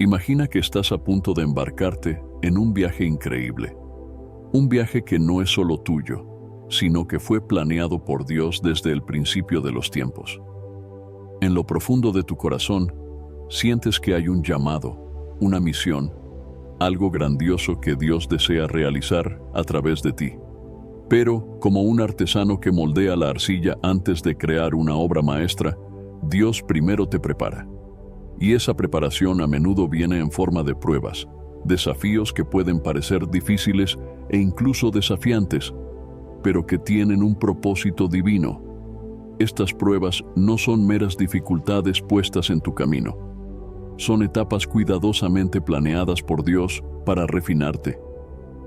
Imagina que estás a punto de embarcarte en un viaje increíble. Un viaje que no es solo tuyo, sino que fue planeado por Dios desde el principio de los tiempos. En lo profundo de tu corazón, sientes que hay un llamado, una misión, algo grandioso que Dios desea realizar a través de ti. Pero, como un artesano que moldea la arcilla antes de crear una obra maestra, Dios primero te prepara. Y esa preparación a menudo viene en forma de pruebas, desafíos que pueden parecer difíciles e incluso desafiantes, pero que tienen un propósito divino. Estas pruebas no son meras dificultades puestas en tu camino. Son etapas cuidadosamente planeadas por Dios para refinarte,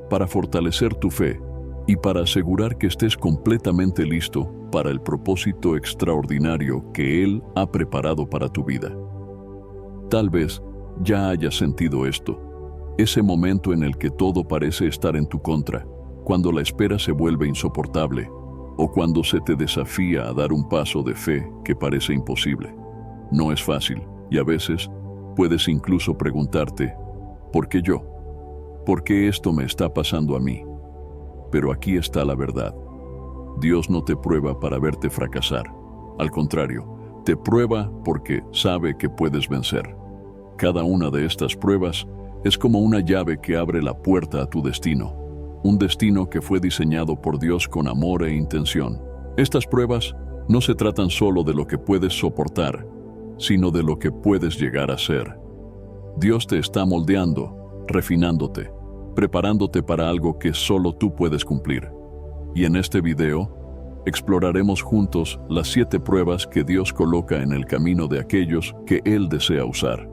para fortalecer tu fe y para asegurar que estés completamente listo para el propósito extraordinario que Él ha preparado para tu vida. Tal vez ya hayas sentido esto, ese momento en el que todo parece estar en tu contra, cuando la espera se vuelve insoportable, o cuando se te desafía a dar un paso de fe que parece imposible. No es fácil, y a veces puedes incluso preguntarte, ¿por qué yo? ¿Por qué esto me está pasando a mí? Pero aquí está la verdad. Dios no te prueba para verte fracasar. Al contrario, te prueba porque sabe que puedes vencer. Cada una de estas pruebas es como una llave que abre la puerta a tu destino. Un destino que fue diseñado por Dios con amor e intención. Estas pruebas no se tratan solo de lo que puedes soportar, sino de lo que puedes llegar a ser. Dios te está moldeando, refinándote, preparándote para algo que solo tú puedes cumplir. Y en este video, exploraremos juntos las 7 pruebas que Dios coloca en el camino de aquellos que Él desea usar.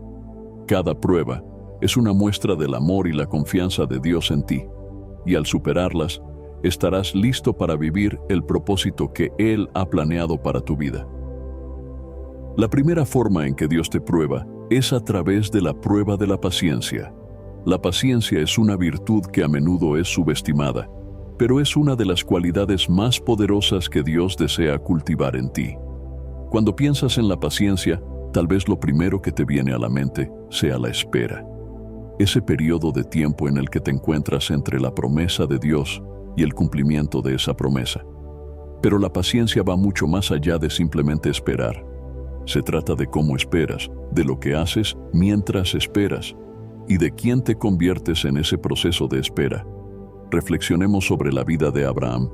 Cada prueba es una muestra del amor y la confianza de Dios en ti, y al superarlas, estarás listo para vivir el propósito que Él ha planeado para tu vida. La primera forma en que Dios te prueba es a través de la prueba de la paciencia. La paciencia es una virtud que a menudo es subestimada, pero es una de las cualidades más poderosas que Dios desea cultivar en ti. Cuando piensas en la paciencia, tal vez lo primero que te viene a la mente sea la espera. Ese periodo de tiempo en el que te encuentras entre la promesa de Dios y el cumplimiento de esa promesa. Pero la paciencia va mucho más allá de simplemente esperar. Se trata de cómo esperas, de lo que haces mientras esperas, y de quién te conviertes en ese proceso de espera. Reflexionemos sobre la vida de Abraham,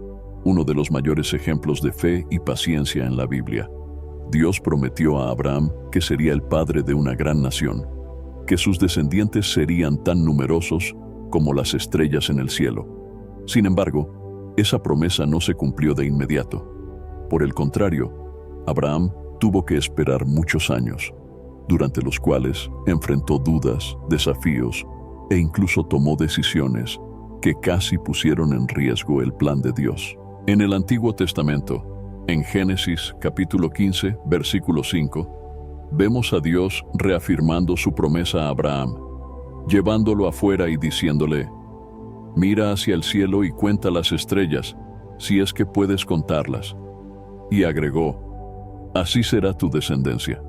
uno de los mayores ejemplos de fe y paciencia en la Biblia. Dios prometió a Abraham que sería el padre de una gran nación, que sus descendientes serían tan numerosos como las estrellas en el cielo. Sin embargo, esa promesa no se cumplió de inmediato. Por el contrario, Abraham tuvo que esperar muchos años, durante los cuales enfrentó dudas, desafíos e incluso tomó decisiones que casi pusieron en riesgo el plan de Dios. En el Antiguo Testamento, en Génesis capítulo 15, versículo 5, vemos a Dios reafirmando su promesa a Abraham, llevándolo afuera y diciéndole, «Mira hacia el cielo y cuenta las estrellas, si es que puedes contarlas». Y agregó, «Así será tu descendencia».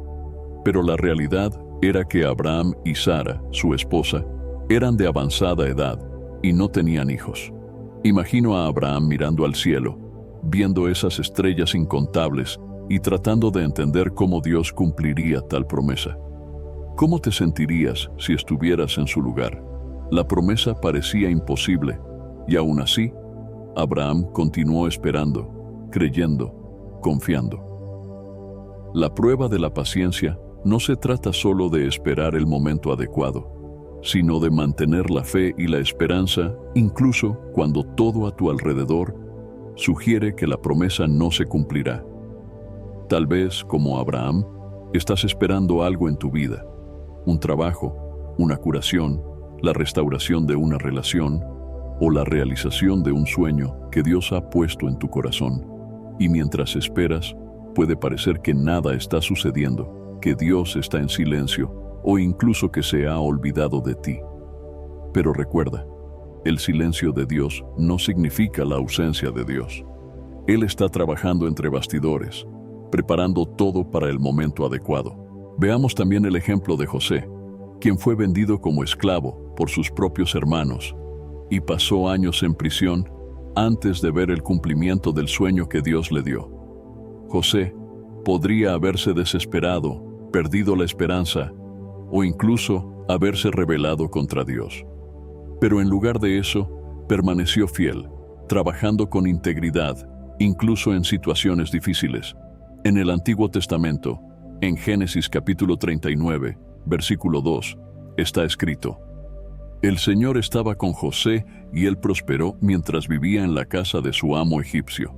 Pero la realidad era que Abraham y Sara, su esposa, eran de avanzada edad y no tenían hijos. Imagino a Abraham mirando al cielo, viendo esas estrellas incontables y tratando de entender cómo Dios cumpliría tal promesa. ¿Cómo te sentirías si estuvieras en su lugar? La promesa parecía imposible, y aún así, Abraham continuó esperando, creyendo, confiando. La prueba de la paciencia no se trata solo de esperar el momento adecuado, sino de mantener la fe y la esperanza incluso cuando todo a tu alrededor sugiere que la promesa no se cumplirá. Tal vez, como Abraham, estás esperando algo en tu vida, un trabajo, una curación, la restauración de una relación o la realización de un sueño que Dios ha puesto en tu corazón. Y mientras esperas, puede parecer que nada está sucediendo, que Dios está en silencio o incluso que se ha olvidado de ti. Pero recuerda, el silencio de Dios no significa la ausencia de Dios. Él está trabajando entre bastidores, preparando todo para el momento adecuado. Veamos también el ejemplo de José, quien fue vendido como esclavo por sus propios hermanos y pasó años en prisión antes de ver el cumplimiento del sueño que Dios le dio. José podría haberse desesperado, perdido la esperanza o incluso haberse rebelado contra Dios. Pero en lugar de eso, permaneció fiel, trabajando con integridad, incluso en situaciones difíciles. En el Antiguo Testamento, en Génesis capítulo 39, versículo 2, está escrito: El Señor estaba con José y él prosperó mientras vivía en la casa de su amo egipcio.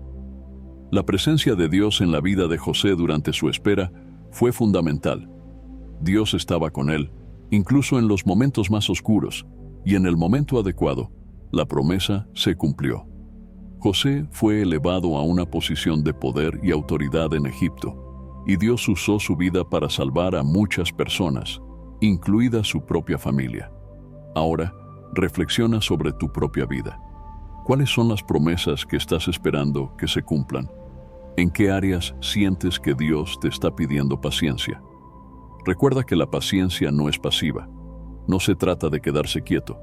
La presencia de Dios en la vida de José durante su espera fue fundamental. Dios estaba con él, incluso en los momentos más oscuros, y en el momento adecuado, la promesa se cumplió. José fue elevado a una posición de poder y autoridad en Egipto, y Dios usó su vida para salvar a muchas personas, incluida su propia familia. Ahora, reflexiona sobre tu propia vida. ¿Cuáles son las promesas que estás esperando que se cumplan? ¿En qué áreas sientes que Dios te está pidiendo paciencia? Recuerda que la paciencia no es pasiva. No se trata de quedarse quieto,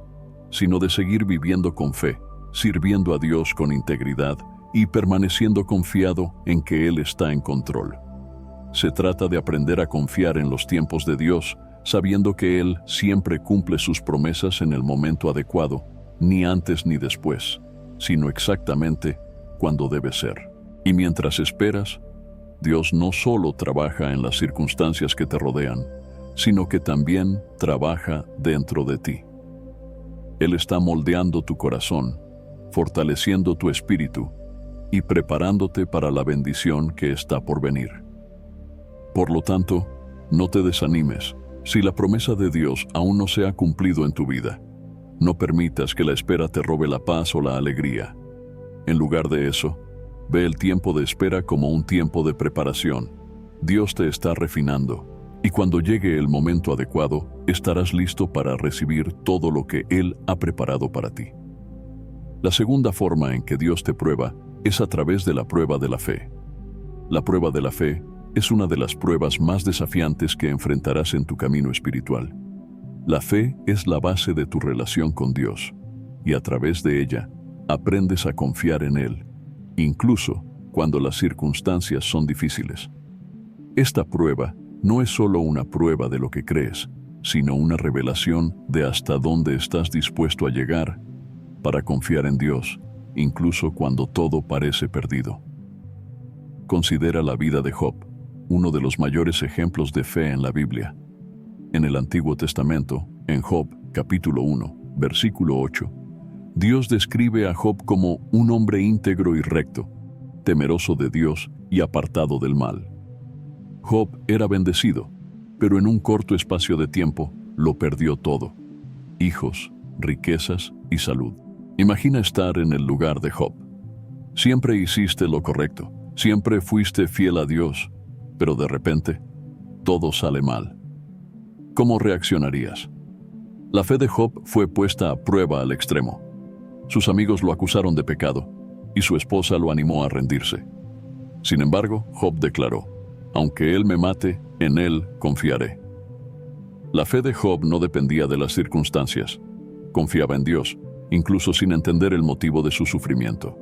sino de seguir viviendo con fe, sirviendo a Dios con integridad y permaneciendo confiado en que Él está en control. Se trata de aprender a confiar en los tiempos de Dios, sabiendo que Él siempre cumple sus promesas en el momento adecuado, ni antes ni después, sino exactamente cuando debe ser. Y mientras esperas, Dios no solo trabaja en las circunstancias que te rodean, sino que también trabaja dentro de ti. Él está moldeando tu corazón, fortaleciendo tu espíritu y preparándote para la bendición que está por venir. Por lo tanto, no te desanimes si la promesa de Dios aún no se ha cumplido en tu vida. No permitas que la espera te robe la paz o la alegría. En lugar de eso, ve el tiempo de espera como un tiempo de preparación. Dios te está refinando, y cuando llegue el momento adecuado, estarás listo para recibir todo lo que Él ha preparado para ti. La segunda forma en que Dios te prueba es a través de la prueba de la fe. La prueba de la fe es una de las pruebas más desafiantes que enfrentarás en tu camino espiritual. La fe es la base de tu relación con Dios, y a través de ella aprendes a confiar en Él, incluso cuando las circunstancias son difíciles. Esta prueba no es solo una prueba de lo que crees, sino una revelación de hasta dónde estás dispuesto a llegar para confiar en Dios, incluso cuando todo parece perdido. Considera la vida de Job, uno de los mayores ejemplos de fe en la Biblia. En el Antiguo Testamento, en Job, capítulo 1, versículo 8, Dios describe a Job como un hombre íntegro y recto, temeroso de Dios y apartado del mal. Job era bendecido, pero en un corto espacio de tiempo lo perdió todo: hijos, riquezas y salud. Imagina estar en el lugar de Job. Siempre hiciste lo correcto, siempre fuiste fiel a Dios, pero de repente, todo sale mal. ¿Cómo reaccionarías? La fe de Job fue puesta a prueba al extremo. Sus amigos lo acusaron de pecado, y su esposa lo animó a rendirse. Sin embargo, Job declaró: aunque él me mate, en él confiaré. La fe de Job no dependía de las circunstancias. Confiaba en Dios, incluso sin entender el motivo de su sufrimiento.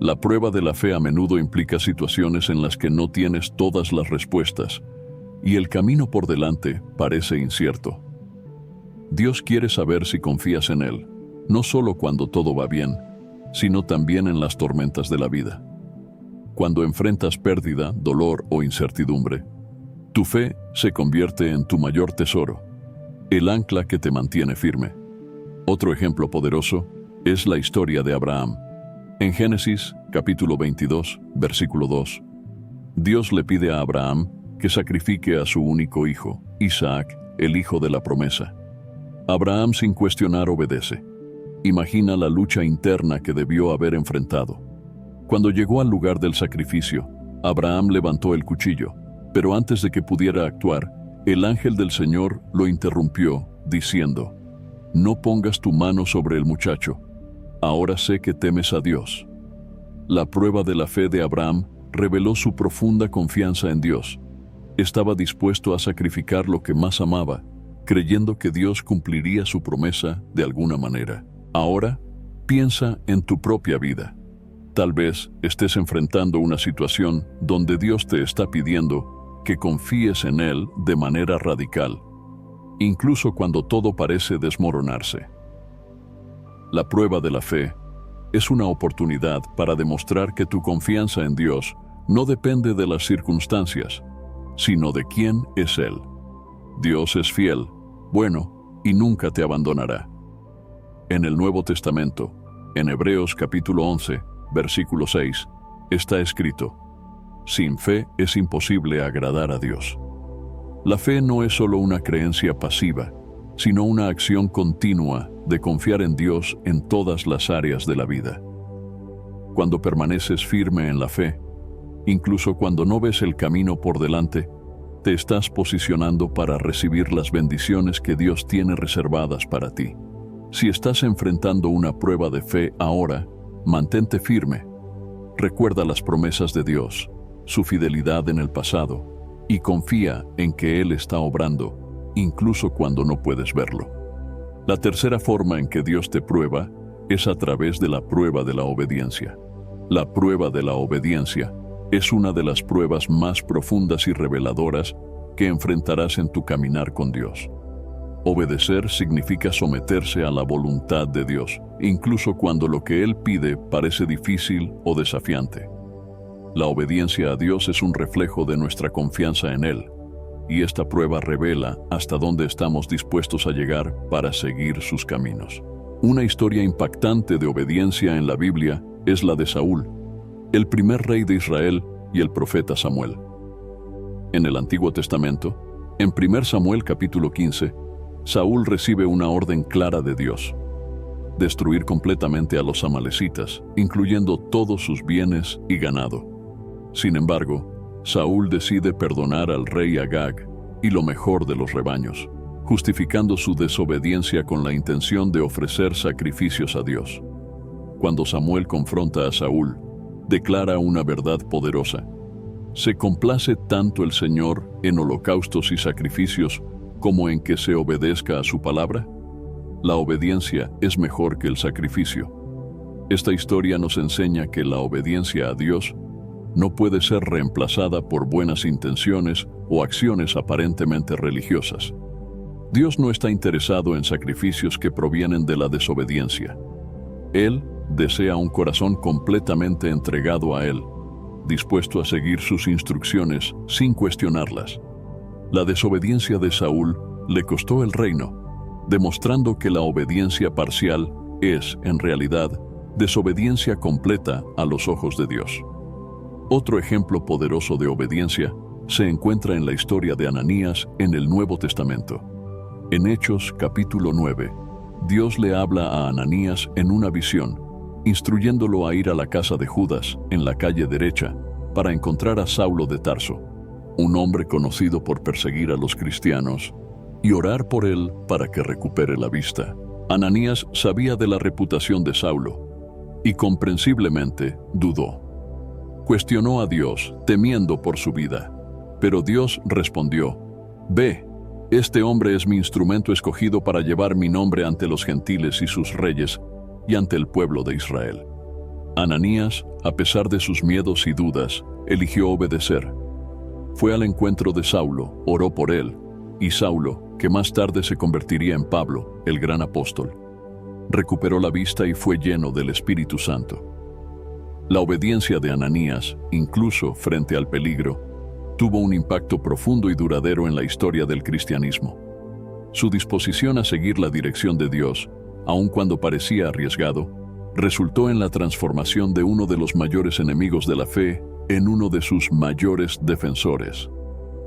La prueba de la fe a menudo implica situaciones en las que no tienes todas las respuestas, y el camino por delante parece incierto. Dios quiere saber si confías en Él, no solo cuando todo va bien, sino también en las tormentas de la vida. Cuando enfrentas pérdida, dolor o incertidumbre, tu fe se convierte en tu mayor tesoro, el ancla que te mantiene firme. Otro ejemplo poderoso es la historia de Abraham. En Génesis, capítulo 22, versículo 2, Dios le pide a Abraham que sacrifique a su único hijo, Isaac, el hijo de la promesa. Abraham, sin cuestionar, obedece. Imagina la lucha interna que debió haber enfrentado. Cuando llegó al lugar del sacrificio, Abraham levantó el cuchillo, pero antes de que pudiera actuar, el ángel del Señor lo interrumpió, diciendo: no pongas tu mano sobre el muchacho. Ahora sé que temes a Dios. La prueba de la fe de Abraham reveló su profunda confianza en Dios. Estaba dispuesto a sacrificar lo que más amaba, creyendo que Dios cumpliría su promesa de alguna manera. Ahora, piensa en tu propia vida. Tal vez estés enfrentando una situación donde Dios te está pidiendo que confíes en Él de manera radical, incluso cuando todo parece desmoronarse. La prueba de la fe es una oportunidad para demostrar que tu confianza en Dios no depende de las circunstancias, sino de quién es Él. Dios es fiel, bueno, y nunca te abandonará. En el Nuevo Testamento, en Hebreos capítulo 11, versículo 6, está escrito: sin fe es imposible agradar a Dios. La fe no es solo una creencia pasiva, sino una acción continua de confiar en Dios en todas las áreas de la vida. Cuando permaneces firme en la fe, incluso cuando no ves el camino por delante, te estás posicionando para recibir las bendiciones que Dios tiene reservadas para ti. Si estás enfrentando una prueba de fe ahora, mantente firme. Recuerda las promesas de Dios, su fidelidad en el pasado, y confía en que Él está obrando, incluso cuando no puedes verlo. La tercera forma en que Dios te prueba es a través de la prueba de la obediencia. La prueba de la obediencia es una de las pruebas más profundas y reveladoras que enfrentarás en tu caminar con Dios. Obedecer significa someterse a la voluntad de Dios, incluso cuando lo que Él pide parece difícil o desafiante. La obediencia a Dios es un reflejo de nuestra confianza en Él, y esta prueba revela hasta dónde estamos dispuestos a llegar para seguir sus caminos. Una historia impactante de obediencia en la Biblia es la de Saúl, el primer rey de Israel y el profeta Samuel. En el Antiguo Testamento, en 1 Samuel capítulo 15, Saúl recibe una orden clara de Dios: destruir completamente a los amalecitas, incluyendo todos sus bienes y ganado. Sin embargo, Saúl decide perdonar al rey Agag y lo mejor de los rebaños, justificando su desobediencia con la intención de ofrecer sacrificios a Dios. Cuando Samuel confronta a Saúl, declara una verdad poderosa: ¿se complace tanto el Señor en holocaustos y sacrificios como en que se obedezca a su palabra? La obediencia es mejor que el sacrificio. Esta historia nos enseña que la obediencia a Dios no puede ser reemplazada por buenas intenciones o acciones aparentemente religiosas. Dios no está interesado en sacrificios que provienen de la desobediencia. Él desea un corazón completamente entregado a Él, dispuesto a seguir sus instrucciones sin cuestionarlas. La desobediencia de Saúl le costó el reino, demostrando que la obediencia parcial es, en realidad, desobediencia completa a los ojos de Dios. Otro ejemplo poderoso de obediencia se encuentra en la historia de Ananías en el Nuevo Testamento. En Hechos capítulo 9, Dios le habla a Ananías en una visión, instruyéndolo a ir a la casa de Judas, en la calle derecha, para encontrar a Saulo de Tarso, un hombre conocido por perseguir a los cristianos, y orar por él para que recupere la vista. Ananías sabía de la reputación de Saulo, y comprensiblemente dudó. Cuestionó a Dios, temiendo por su vida. Pero Dios respondió: «Ve, este hombre es mi instrumento escogido para llevar mi nombre ante los gentiles y sus reyes, y ante el pueblo de Israel». Ananías, a pesar de sus miedos y dudas, eligió obedecer. Fue al encuentro de Saulo, oró por él, y Saulo, que más tarde se convertiría en Pablo, el gran apóstol, recuperó la vista y fue lleno del Espíritu Santo. La obediencia de Ananías, incluso frente al peligro, tuvo un impacto profundo y duradero en la historia del cristianismo. Su disposición a seguir la dirección de Dios, aun cuando parecía arriesgado, resultó en la transformación de uno de los mayores enemigos de la fe en uno de sus mayores defensores.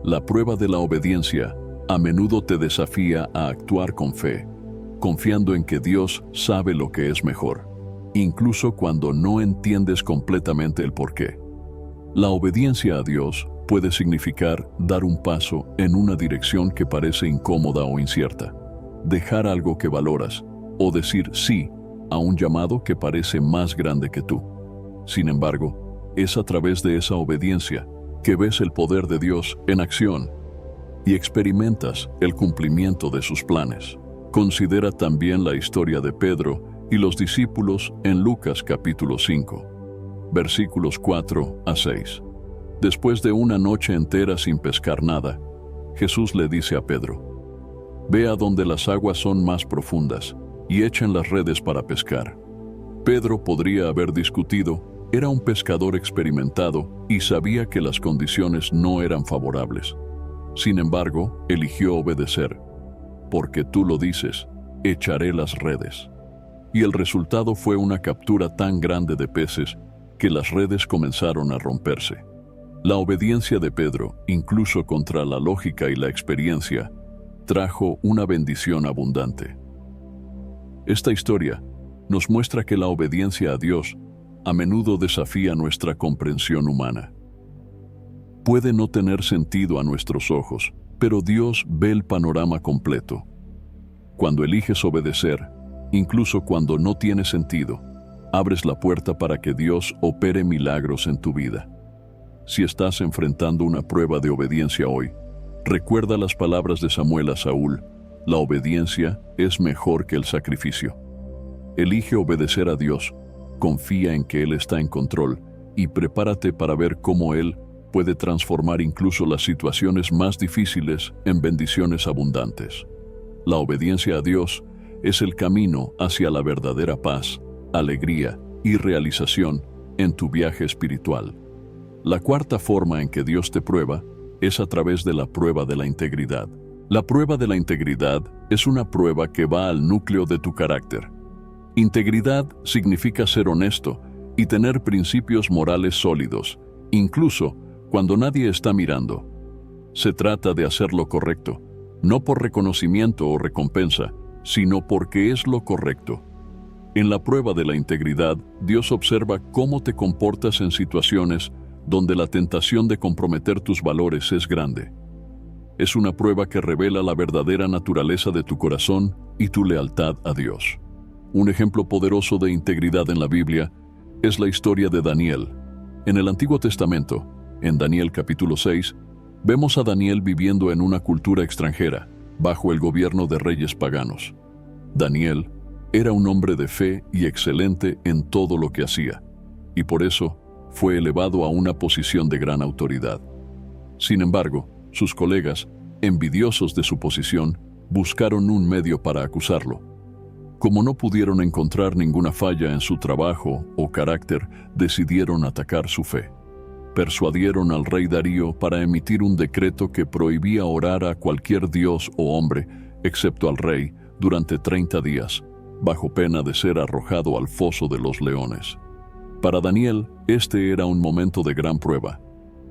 La prueba de la obediencia a menudo te desafía a actuar con fe, confiando en que Dios sabe lo que es mejor, incluso cuando no entiendes completamente el porqué. La obediencia a Dios puede significar dar un paso en una dirección que parece incómoda o incierta, dejar algo que valoras, o decir sí a un llamado que parece más grande que tú. Sin embargo, es a través de esa obediencia que ves el poder de Dios en acción. y experimentas el cumplimiento de sus planes. Considera también la historia de Pedro y los discípulos en Lucas capítulo 5, versículos 4 a 6. Después de una noche entera sin pescar nada, Jesús le dice a Pedro: «Ve a donde las aguas son más profundas y echen las redes para pescar». Pedro podría haber discutido, era un pescador experimentado y sabía que las condiciones no eran favorables. Sin embargo, eligió obedecer. «Porque tú lo dices, echaré las redes». Y el resultado fue una captura tan grande de peces que las redes comenzaron a romperse. La obediencia de Pedro, incluso contra la lógica y la experiencia, trajo una bendición abundante. Esta historia nos muestra que la obediencia a Dios a menudo desafía nuestra comprensión humana. Puede no tener sentido a nuestros ojos, pero Dios ve el panorama completo. Cuando eliges obedecer, incluso cuando no tiene sentido, abres la puerta para que Dios opere milagros en tu vida. Si estás enfrentando una prueba de obediencia hoy, recuerda las palabras de Samuel a Saúl: la obediencia es mejor que el sacrificio. Elige obedecer a Dios, confía en que Él está en control y prepárate para ver cómo Él puede transformar incluso las situaciones más difíciles en bendiciones abundantes. La obediencia a Dios es el camino hacia la verdadera paz, alegría y realización en tu viaje espiritual. La cuarta forma en que Dios te prueba es a través de la prueba de la integridad. La prueba de la integridad es una prueba que va al núcleo de tu carácter. Integridad significa ser honesto y tener principios morales sólidos, incluso cuando nadie está mirando. Se trata de hacer lo correcto, no por reconocimiento o recompensa, sino porque es lo correcto. En la prueba de la integridad, Dios observa cómo te comportas en situaciones donde la tentación de comprometer tus valores es grande. Es una prueba que revela la verdadera naturaleza de tu corazón y tu lealtad a Dios. Un ejemplo poderoso de integridad en la Biblia es la historia de Daniel. En el Antiguo Testamento, en Daniel capítulo 6, vemos a Daniel viviendo en una cultura extranjera, bajo el gobierno de reyes paganos. Daniel era un hombre de fe y excelente en todo lo que hacía, y por eso fue elevado a una posición de gran autoridad. Sin embargo, sus colegas, envidiosos de su posición, buscaron un medio para acusarlo. Como no pudieron encontrar ninguna falla en su trabajo o carácter, decidieron atacar su fe. Persuadieron al rey Darío para emitir un decreto que prohibía orar a cualquier dios o hombre, excepto al rey, durante 30 días, bajo pena de ser arrojado al foso de los leones. Para Daniel, este era un momento de gran prueba.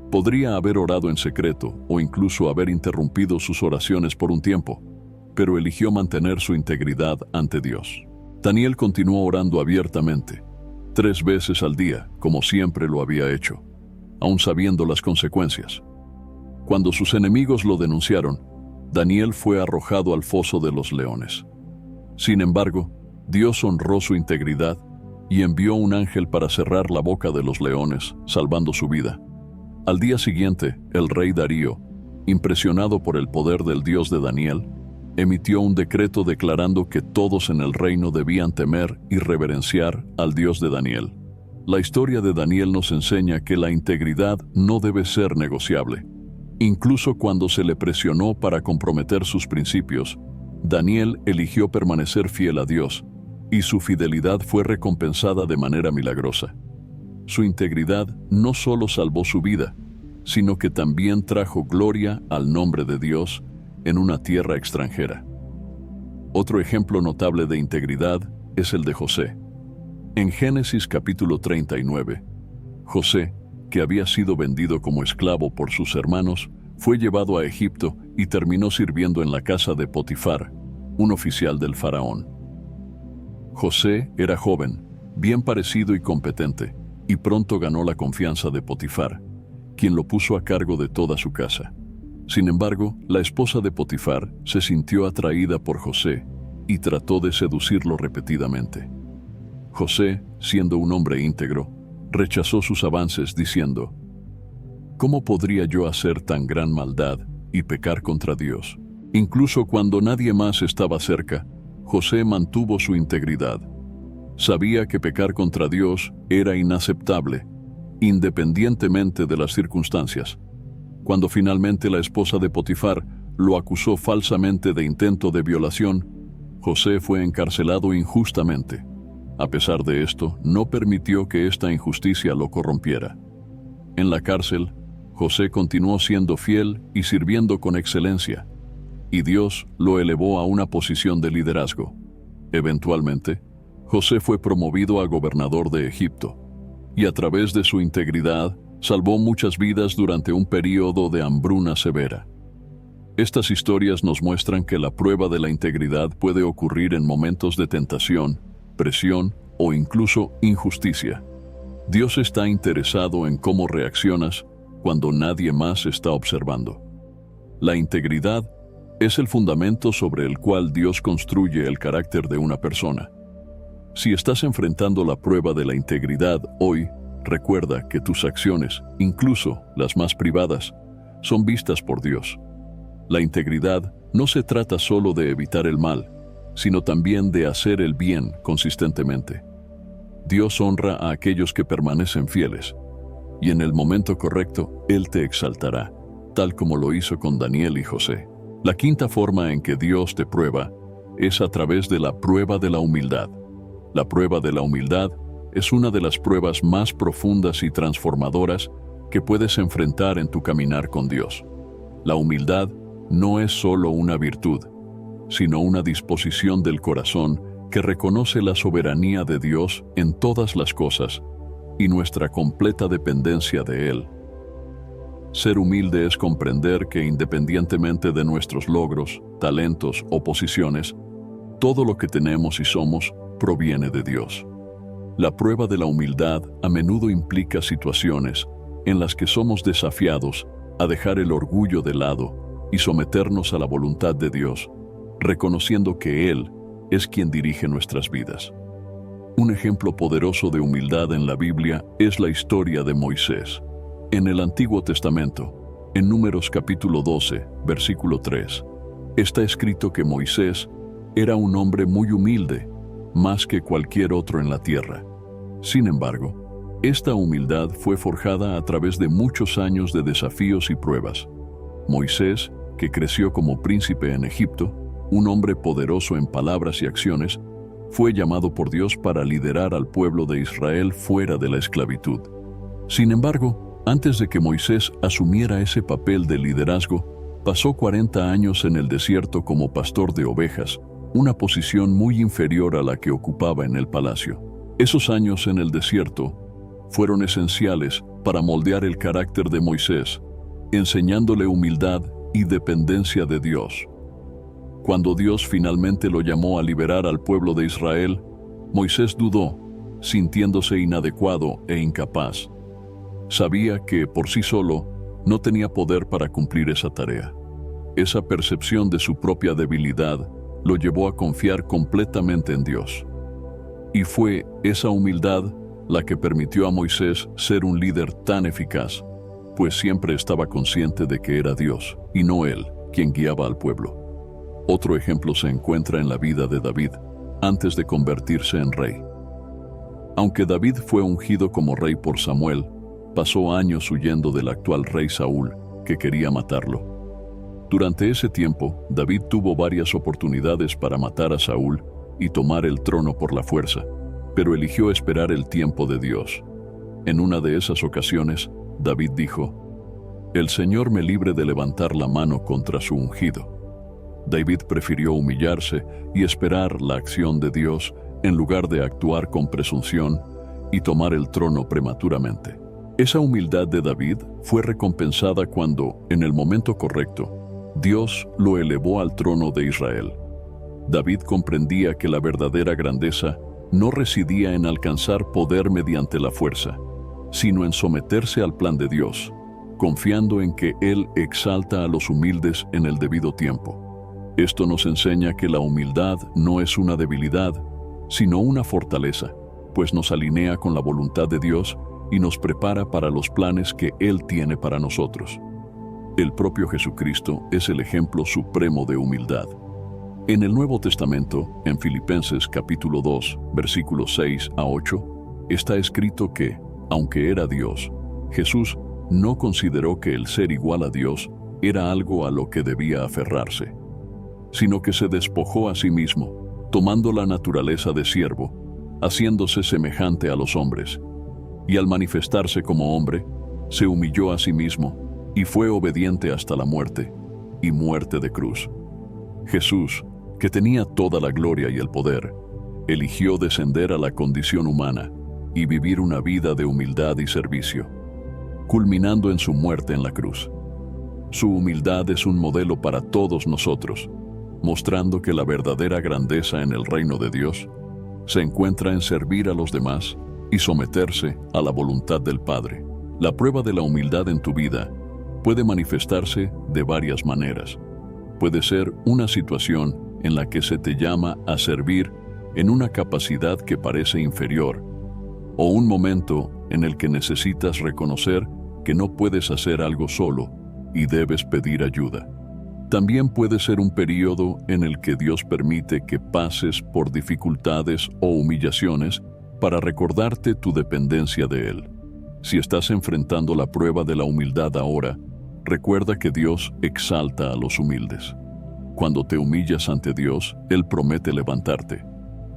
Podría haber orado en secreto o incluso haber interrumpido sus oraciones por un tiempo, pero eligió mantener su integridad ante Dios. Daniel continuó orando abiertamente, 3 veces al día, como siempre lo había hecho, aun sabiendo las consecuencias. Cuando sus enemigos lo denunciaron, Daniel fue arrojado al foso de los leones. Sin embargo, Dios honró su integridad y envió un ángel para cerrar la boca de los leones, salvando su vida. Al día siguiente, el rey Darío, impresionado por el poder del Dios de Daniel, emitió un decreto declarando que todos en el reino debían temer y reverenciar al Dios de Daniel. La historia de Daniel nos enseña que la integridad no debe ser negociable. Incluso cuando se le presionó para comprometer sus principios, Daniel eligió permanecer fiel a Dios, y su fidelidad fue recompensada de manera milagrosa. Su integridad no solo salvó su vida, sino que también trajo gloria al nombre de Dios en una tierra extranjera. Otro ejemplo notable de integridad es el de José. En Génesis capítulo 39, José, que había sido vendido como esclavo por sus hermanos, fue llevado a Egipto y terminó sirviendo en la casa de Potifar, un oficial del faraón. José era joven, bien parecido y competente, y pronto ganó la confianza de Potifar, quien lo puso a cargo de toda su casa. Sin embargo, la esposa de Potifar se sintió atraída por José y trató de seducirlo repetidamente. José, siendo un hombre íntegro, rechazó sus avances diciendo: «¿Cómo podría yo hacer tan gran maldad y pecar contra Dios. Incluso cuando nadie más estaba cerca, José mantuvo su integridad. Sabía que pecar contra Dios era inaceptable, independientemente de las circunstancias. Cuando finalmente la esposa de Potifar lo acusó falsamente de intento de violación, José fue encarcelado injustamente. A pesar de esto, no permitió que esta injusticia lo corrompiera. En la cárcel, José continuó siendo fiel y sirviendo con excelencia, y Dios lo elevó a una posición de liderazgo. Eventualmente, José fue promovido a gobernador de Egipto, y a través de su integridad salvó muchas vidas durante un período de hambruna severa. Estas historias nos muestran que la prueba de la integridad puede ocurrir en momentos de tentación, presión o incluso injusticia. Dios está interesado en cómo reaccionas cuando nadie más está observando. La integridad es el fundamento sobre el cual Dios construye el carácter de una persona. Si estás enfrentando la prueba de la integridad hoy, recuerda que tus acciones, incluso las más privadas, son vistas por Dios. La integridad no se trata solo de evitar el mal, sino también de hacer el bien consistentemente. Dios honra a aquellos que permanecen fieles, y en el momento correcto, Él te exaltará, tal como lo hizo con Daniel y José. La quinta forma en que Dios te prueba es a través de la prueba de la humildad. La prueba de la humildad es una de las pruebas más profundas y transformadoras que puedes enfrentar en tu caminar con Dios. La humildad no es solo una virtud, sino una disposición del corazón que reconoce la soberanía de Dios en todas las cosas y nuestra completa dependencia de Él. Ser humilde es comprender que independientemente de nuestros logros, talentos o posiciones, todo lo que tenemos y somos proviene de Dios. La prueba de la humildad a menudo implica situaciones en las que somos desafiados a dejar el orgullo de lado y someternos a la voluntad de Dios, reconociendo que Él es quien dirige nuestras vidas. Un ejemplo poderoso de humildad en la Biblia es la historia de Moisés. En el Antiguo Testamento, en Números capítulo 12, versículo 3, está escrito que Moisés era un hombre muy humilde, más que cualquier otro en la tierra. Sin embargo, esta humildad fue forjada a través de muchos años de desafíos y pruebas. Moisés, que creció como príncipe en Egipto, un hombre poderoso en palabras y acciones, fue llamado por Dios para liderar al pueblo de Israel fuera de la esclavitud. Sin embargo, antes de que Moisés asumiera ese papel de liderazgo, pasó 40 años en el desierto como pastor de ovejas, una posición muy inferior a la que ocupaba en el palacio. Esos años en el desierto fueron esenciales para moldear el carácter de Moisés, enseñándole humildad y dependencia de Dios. Cuando Dios finalmente lo llamó a liberar al pueblo de Israel, Moisés dudó, sintiéndose inadecuado e incapaz. Sabía que, por sí solo, no tenía poder para cumplir esa tarea. Esa percepción de su propia debilidad lo llevó a confiar completamente en Dios. Y fue esa humildad la que permitió a Moisés ser un líder tan eficaz, pues siempre estaba consciente de que era Dios, y no él, quien guiaba al pueblo. Otro ejemplo se encuentra en la vida de David, antes de convertirse en rey. Aunque David fue ungido como rey por Samuel, pasó años huyendo del actual rey Saúl, que quería matarlo. Durante ese tiempo, David tuvo varias oportunidades para matar a Saúl y tomar el trono por la fuerza, pero eligió esperar el tiempo de Dios. En una de esas ocasiones, David dijo: «El Señor me libre de levantar la mano contra su ungido». David prefirió humillarse y esperar la acción de Dios en lugar de actuar con presunción y tomar el trono prematuramente. Esa humildad de David fue recompensada cuando, en el momento correcto, Dios lo elevó al trono de Israel. David comprendía que la verdadera grandeza no residía en alcanzar poder mediante la fuerza, sino en someterse al plan de Dios, confiando en que Él exalta a los humildes en el debido tiempo. Esto nos enseña que la humildad no es una debilidad, sino una fortaleza, pues nos alinea con la voluntad de Dios y nos prepara para los planes que Él tiene para nosotros. El propio Jesucristo es el ejemplo supremo de humildad. En el Nuevo Testamento, en Filipenses capítulo 2, versículos 6 a 8, está escrito que, aunque era Dios, Jesús no consideró que el ser igual a Dios era algo a lo que debía aferrarse, sino que se despojó a sí mismo, tomando la naturaleza de siervo, haciéndose semejante a los hombres, y al manifestarse como hombre, se humilló a sí mismo y fue obediente hasta la muerte, y muerte de cruz. Jesús, que tenía toda la gloria y el poder, eligió descender a la condición humana y vivir una vida de humildad y servicio, culminando en su muerte en la cruz. Su humildad es un modelo para todos nosotros, mostrando que la verdadera grandeza en el reino de Dios se encuentra en servir a los demás y someterse a la voluntad del Padre. La prueba de la humildad en tu vida puede manifestarse de varias maneras. Puede ser una situación en la que se te llama a servir en una capacidad que parece inferior, o un momento en el que necesitas reconocer que no puedes hacer algo solo y debes pedir ayuda. También puede ser un periodo en el que Dios permite que pases por dificultades o humillaciones para recordarte tu dependencia de Él. Si estás enfrentando la prueba de la humildad ahora, recuerda que Dios exalta a los humildes. Cuando te humillas ante Dios, Él promete levantarte.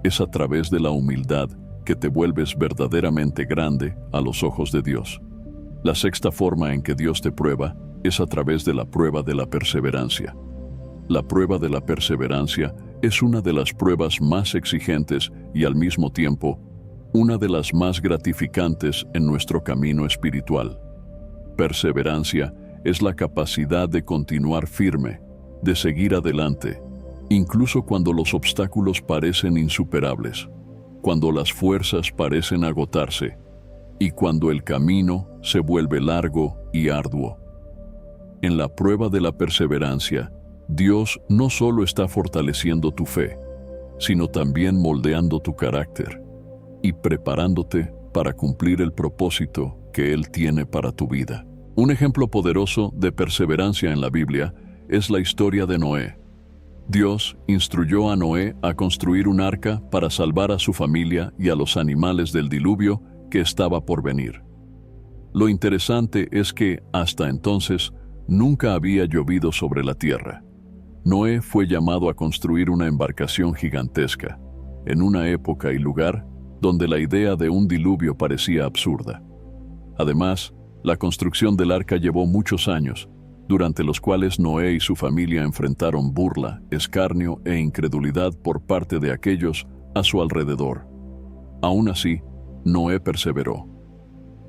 Es a través de la humildad que te vuelves verdaderamente grande a los ojos de Dios. La sexta forma en que Dios te prueba es a través de la prueba de la perseverancia. La prueba de la perseverancia es una de las pruebas más exigentes y al mismo tiempo una de las más gratificantes en nuestro camino espiritual. Perseverancia es la capacidad de continuar firme, de seguir adelante, incluso cuando los obstáculos parecen insuperables, cuando las fuerzas parecen agotarse y cuando el camino se vuelve largo y arduo. En la prueba de la perseverancia, Dios no solo está fortaleciendo tu fe, sino también moldeando tu carácter y preparándote para cumplir el propósito que Él tiene para tu vida. Un ejemplo poderoso de perseverancia en la Biblia es la historia de Noé. Dios instruyó a Noé a construir un arca para salvar a su familia y a los animales del diluvio que estaba por venir. Lo interesante es que, hasta entonces, nunca había llovido sobre la tierra. Noé fue llamado a construir una embarcación gigantesca, en una época y lugar donde la idea de un diluvio parecía absurda. Además, la construcción del arca llevó muchos años, durante los cuales Noé y su familia enfrentaron burla, escarnio e incredulidad por parte de aquellos a su alrededor. Aún así, Noé perseveró.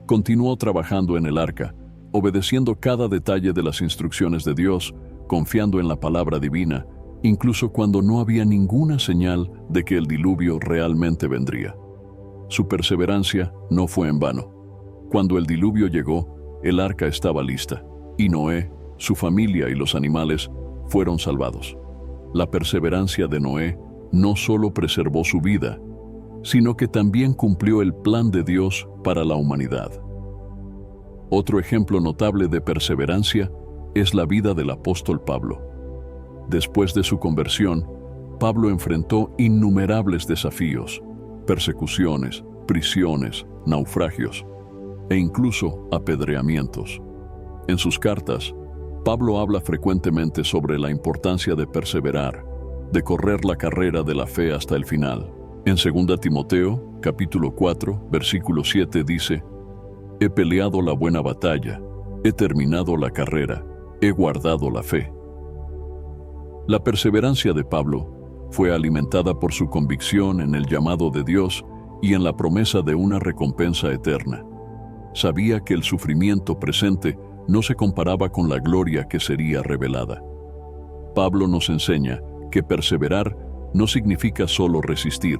Continuó trabajando en el arca, obedeciendo cada detalle de las instrucciones de Dios, confiando en la palabra divina, incluso cuando no había ninguna señal de que el diluvio realmente vendría. Su perseverancia no fue en vano. Cuando el diluvio llegó, el arca estaba lista, y Noé, su familia y los animales fueron salvados. La perseverancia de Noé no solo preservó su vida, sino que también cumplió el plan de Dios para la humanidad. Otro ejemplo notable de perseverancia es la vida del apóstol Pablo. Después de su conversión, Pablo enfrentó innumerables desafíos, persecuciones, prisiones, naufragios e incluso apedreamientos. En sus cartas, Pablo habla frecuentemente sobre la importancia de perseverar, de correr la carrera de la fe hasta el final. En 2 Timoteo, capítulo 4, versículo 7 dice: «He peleado la buena batalla, he terminado la carrera, he guardado la fe». La perseverancia de Pablo fue alimentada por su convicción en el llamado de Dios y en la promesa de una recompensa eterna. Sabía que el sufrimiento presente no se comparaba con la gloria que sería revelada. Pablo nos enseña que perseverar no significa solo resistir,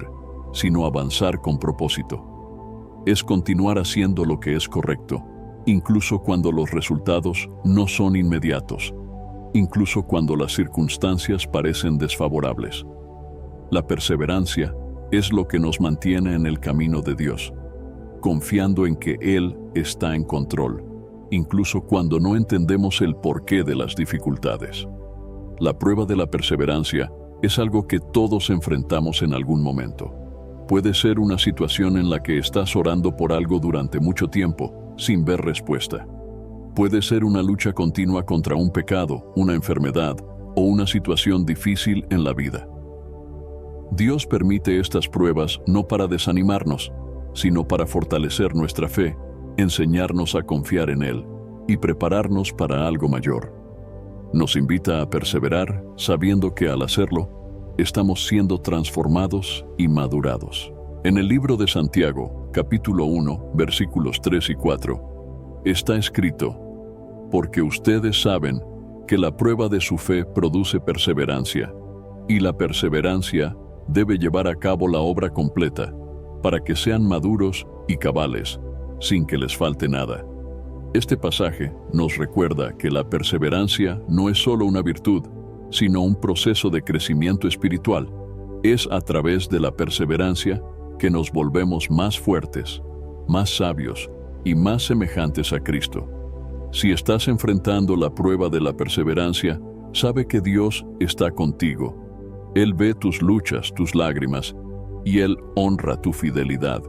sino avanzar con propósito. Es continuar haciendo lo que es correcto, incluso cuando los resultados no son inmediatos, incluso cuando las circunstancias parecen desfavorables. La perseverancia es lo que nos mantiene en el camino de Dios, confiando en que Él está en control incluso cuando no entendemos el porqué de las dificultades. La prueba de la perseverancia es algo que todos enfrentamos en algún momento. Puede ser una situación en la que estás orando por algo durante mucho tiempo, sin ver respuesta. Puede ser una lucha continua contra un pecado, una enfermedad o una situación difícil en la vida. Dios permite estas pruebas no para desanimarnos, sino para fortalecer nuestra fe, enseñarnos a confiar en Él y prepararnos para algo mayor. Nos invita a perseverar sabiendo que al hacerlo, estamos siendo transformados y madurados. En el libro de Santiago, capítulo 1, versículos 3 y 4, está escrito: porque ustedes saben que la prueba de su fe produce perseverancia, y la perseverancia debe llevar a cabo la obra completa, para que sean maduros y cabales, sin que les falte nada. Este pasaje nos recuerda que la perseverancia no es solo una virtud, sino un proceso de crecimiento espiritual. Es a través de la perseverancia que nos volvemos más fuertes, más sabios y más semejantes a Cristo. Si estás enfrentando la prueba de la perseverancia, sabe que Dios está contigo. Él ve tus luchas, tus lágrimas, y Él honra tu fidelidad.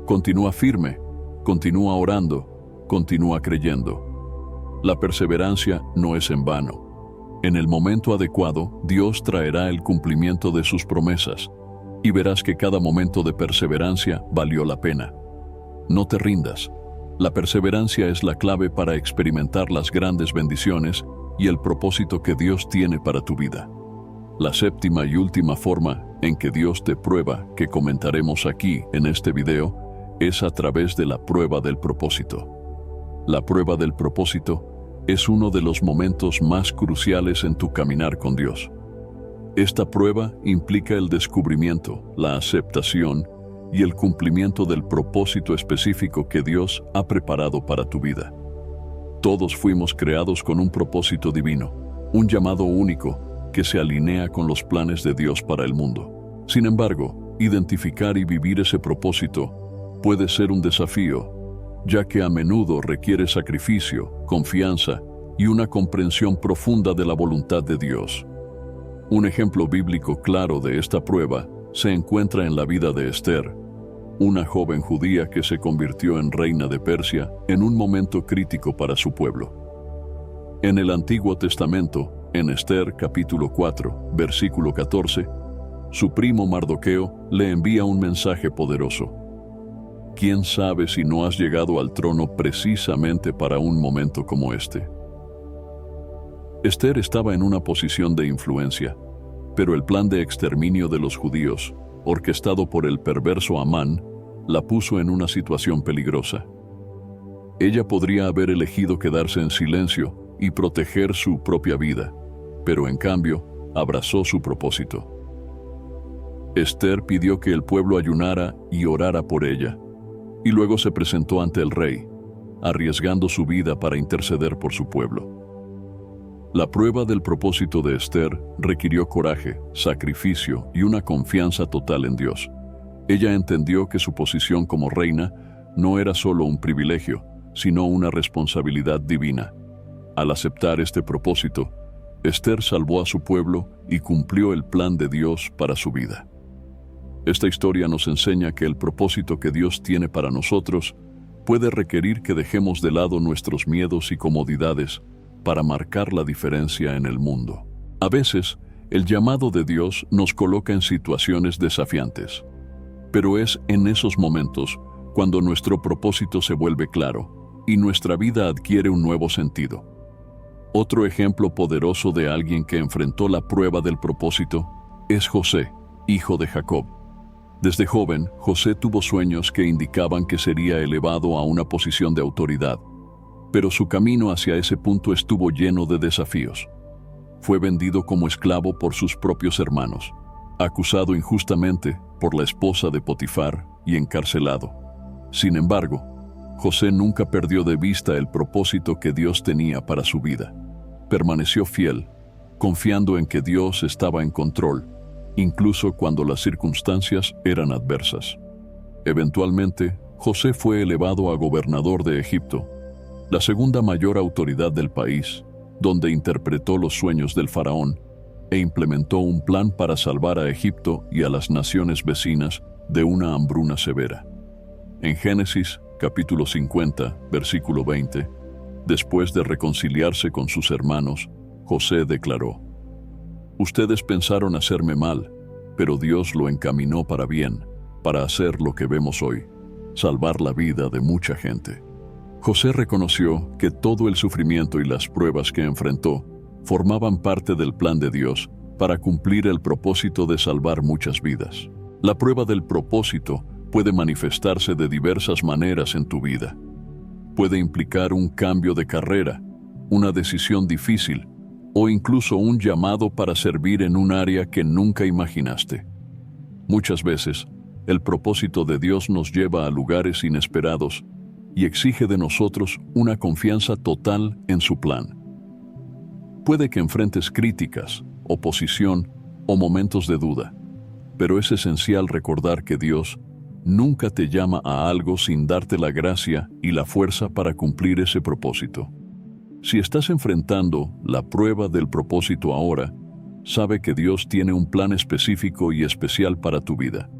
Continúa firme, continúa orando, continúa creyendo. La perseverancia no es en vano. En el momento adecuado, Dios traerá el cumplimiento de sus promesas, y verás que cada momento de perseverancia valió la pena. No te rindas. La perseverancia es la clave para experimentar las grandes bendiciones y el propósito que Dios tiene para tu vida. La séptima y última forma en que Dios te prueba, que comentaremos aquí en este video, es a través de la prueba del propósito. La prueba del propósito es uno de los momentos más cruciales en tu caminar con Dios. Esta prueba implica el descubrimiento, la aceptación y el cumplimiento del propósito específico que Dios ha preparado para tu vida. Todos fuimos creados con un propósito divino, un llamado único que se alinea con los planes de Dios para el mundo. Sin embargo, identificar y vivir ese propósito puede ser un desafío, ya que a menudo requiere sacrificio, confianza y una comprensión profunda de la voluntad de Dios. Un ejemplo bíblico claro de esta prueba se encuentra en la vida de Esther, una joven judía que se convirtió en reina de Persia en un momento crítico para su pueblo. En el Antiguo Testamento, en Esther capítulo 4, versículo 14, su primo Mardoqueo le envía un mensaje poderoso. ¿Quién sabe si no has llegado al trono precisamente para un momento como este? Esther estaba en una posición de influencia, pero el plan de exterminio de los judíos, orquestado por el perverso Amán, la puso en una situación peligrosa. Ella podría haber elegido quedarse en silencio y proteger su propia vida, pero en cambio abrazó su propósito. Esther pidió que el pueblo ayunara y orara por ella, y luego se presentó ante el rey, arriesgando su vida para interceder por su pueblo. La prueba del propósito de Esther requirió coraje, sacrificio y una confianza total en Dios. Ella entendió que su posición como reina no era solo un privilegio, sino una responsabilidad divina. Al aceptar este propósito, Esther salvó a su pueblo y cumplió el plan de Dios para su vida. Esta historia nos enseña que el propósito que Dios tiene para nosotros puede requerir que dejemos de lado nuestros miedos y comodidades para marcar la diferencia en el mundo. A veces, el llamado de Dios nos coloca en situaciones desafiantes, pero es en esos momentos cuando nuestro propósito se vuelve claro y nuestra vida adquiere un nuevo sentido. Otro ejemplo poderoso de alguien que enfrentó la prueba del propósito es José, hijo de Jacob. Desde joven, José tuvo sueños que indicaban que sería elevado a una posición de autoridad, pero su camino hacia ese punto estuvo lleno de desafíos. Fue vendido como esclavo por sus propios hermanos, acusado injustamente por la esposa de Potifar y encarcelado. Sin embargo, José nunca perdió de vista el propósito que Dios tenía para su vida. Permaneció fiel, confiando en que Dios estaba en control, incluso cuando las circunstancias eran adversas. Eventualmente, José fue elevado a gobernador de Egipto, la segunda mayor autoridad del país, donde interpretó los sueños del faraón e implementó un plan para salvar a Egipto y a las naciones vecinas de una hambruna severa. En Génesis, capítulo 50, versículo 20, después de reconciliarse con sus hermanos, José declaró: «Ustedes pensaron hacerme mal, pero Dios lo encaminó para bien, para hacer lo que vemos hoy, salvar la vida de mucha gente». José reconoció que todo el sufrimiento y las pruebas que enfrentó formaban parte del plan de Dios para cumplir el propósito de salvar muchas vidas. La prueba del propósito puede manifestarse de diversas maneras en tu vida. Puede implicar un cambio de carrera, una decisión difícil o incluso un llamado para servir en un área que nunca imaginaste. Muchas veces, el propósito de Dios nos lleva a lugares inesperados y exige de nosotros una confianza total en su plan. Puede que enfrentes críticas, oposición o momentos de duda, pero es esencial recordar que Dios nunca te llama a algo sin darte la gracia y la fuerza para cumplir ese propósito. Si estás enfrentando la prueba del propósito ahora, sabe que Dios tiene un plan específico y especial para tu vida.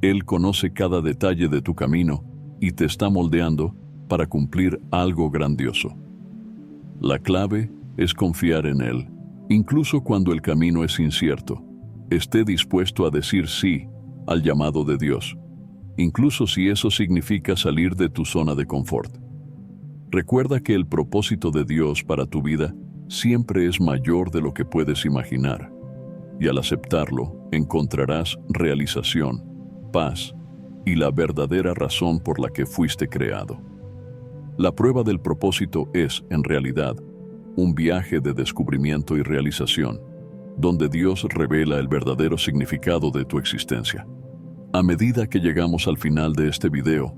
Él conoce cada detalle de tu camino y te está moldeando para cumplir algo grandioso. La clave es confiar en Él, incluso cuando el camino es incierto. Esté dispuesto a decir sí al llamado de Dios, incluso si eso significa salir de tu zona de confort. Recuerda que el propósito de Dios para tu vida siempre es mayor de lo que puedes imaginar, y al aceptarlo encontrarás realización, paz y la verdadera razón por la que fuiste creado. La prueba del propósito es, en realidad, un viaje de descubrimiento y realización, donde Dios revela el verdadero significado de tu existencia. A medida que llegamos al final de este video,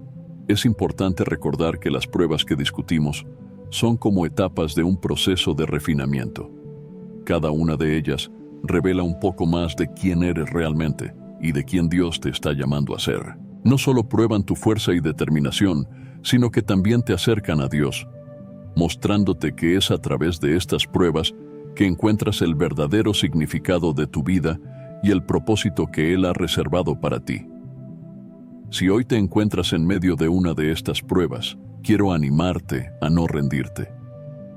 es importante recordar que las pruebas que discutimos son como etapas de un proceso de refinamiento. Cada una de ellas revela un poco más de quién eres realmente y de quién Dios te está llamando a ser. No solo prueban tu fuerza y determinación, sino que también te acercan a Dios, mostrándote que es a través de estas pruebas que encuentras el verdadero significado de tu vida y el propósito que Él ha reservado para ti. Si hoy te encuentras en medio de una de estas pruebas, quiero animarte a no rendirte.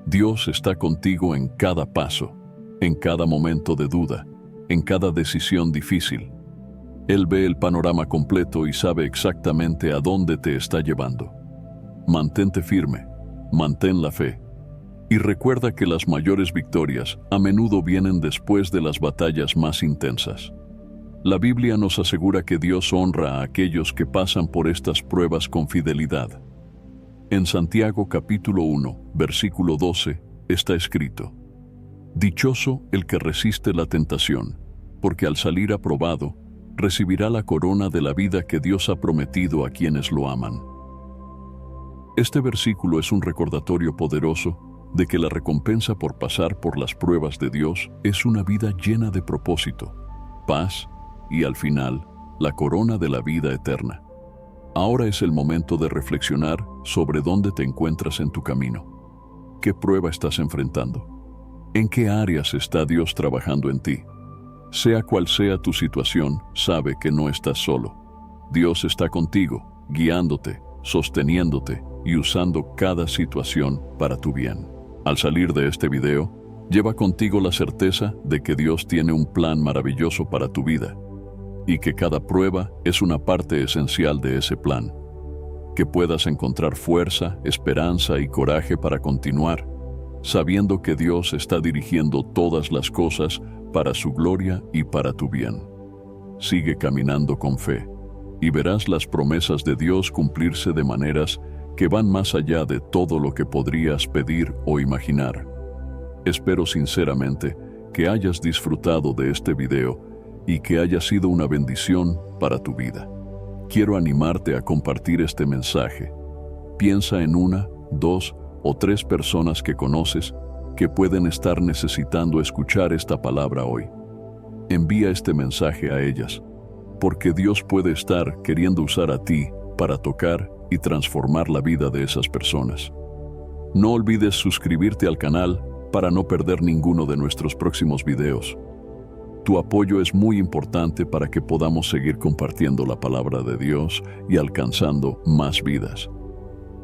Dios está contigo en cada paso, en cada momento de duda, en cada decisión difícil. Él ve el panorama completo y sabe exactamente a dónde te está llevando. Mantente firme, mantén la fe, y recuerda que las mayores victorias a menudo vienen después de las batallas más intensas. La Biblia nos asegura que Dios honra a aquellos que pasan por estas pruebas con fidelidad. En Santiago capítulo 1, versículo 12, está escrito: «Dichoso el que resiste la tentación, porque al salir aprobado, recibirá la corona de la vida que Dios ha prometido a quienes lo aman». Este versículo es un recordatorio poderoso de que la recompensa por pasar por las pruebas de Dios es una vida llena de propósito, paz y, al final, la corona de la vida eterna. Ahora es el momento de reflexionar sobre dónde te encuentras en tu camino. ¿Qué prueba estás enfrentando? ¿En qué áreas está Dios trabajando en ti? Sea cual sea tu situación, sabe que no estás solo. Dios está contigo, guiándote, sosteniéndote y usando cada situación para tu bien. Al salir de este video, lleva contigo la certeza de que Dios tiene un plan maravilloso para tu vida y que cada prueba es una parte esencial de ese plan. Que puedas encontrar fuerza, esperanza y coraje para continuar, sabiendo que Dios está dirigiendo todas las cosas para su gloria y para tu bien. Sigue caminando con fe y verás las promesas de Dios cumplirse de maneras que van más allá de todo lo que podrías pedir o imaginar. Espero sinceramente que hayas disfrutado de este video y que haya sido una bendición para tu vida. Quiero animarte a compartir este mensaje. Piensa en 1, 2 o 3 personas que conoces que pueden estar necesitando escuchar esta palabra hoy. Envía este mensaje a ellas, porque Dios puede estar queriendo usar a ti para tocar y transformar la vida de esas personas. No olvides suscribirte al canal para no perder ninguno de nuestros próximos videos. Tu apoyo es muy importante para que podamos seguir compartiendo la palabra de Dios y alcanzando más vidas.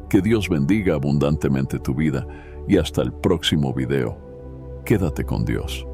Que Dios bendiga abundantemente tu vida y hasta el próximo video. Quédate con Dios.